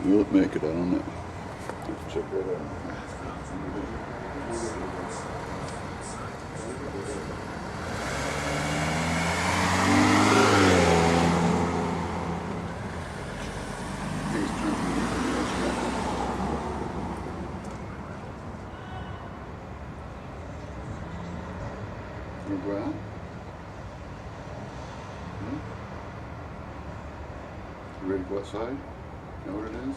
Will it make it? I don't know. Let's check that out. Wanna go out? You ready to go outside? Know what it is?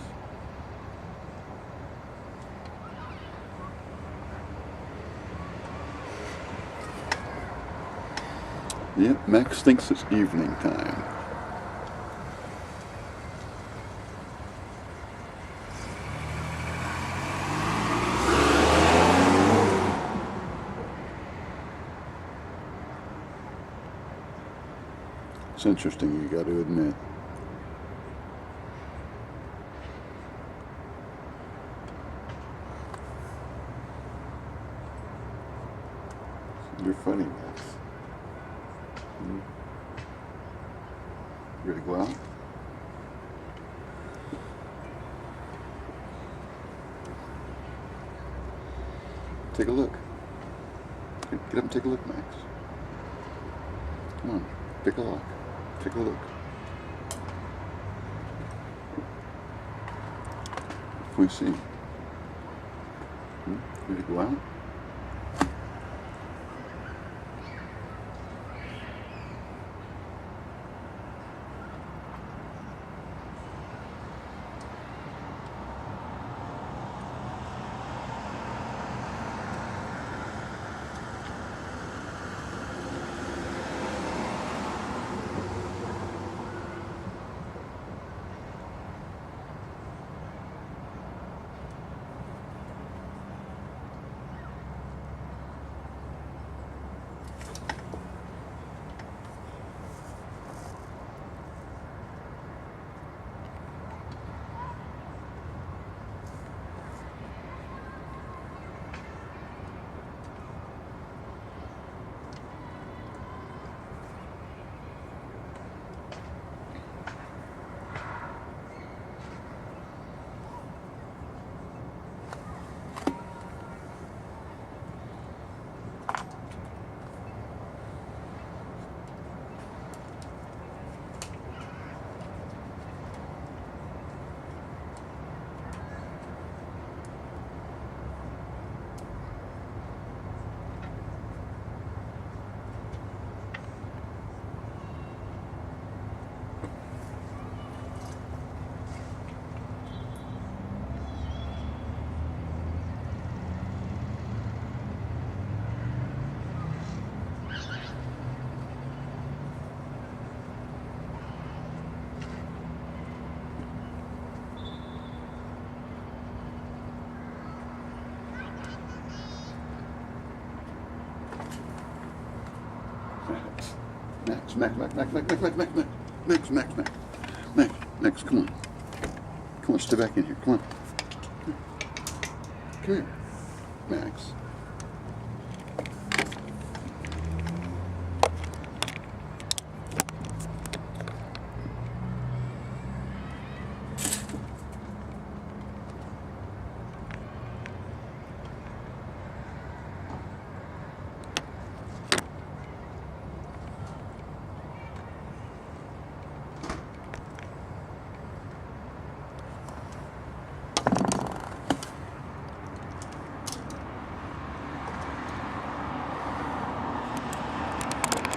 Yep, Max thinks it's evening time. It's interesting, you got to admit. You're funny, Max. You ready to go out? Take a look. Get up and take a look, Max. Come on, pick a lock. Take a look. What do we see? Ready to go out? Max, come on. Come on, stay back in here. Come on. Come here. Max.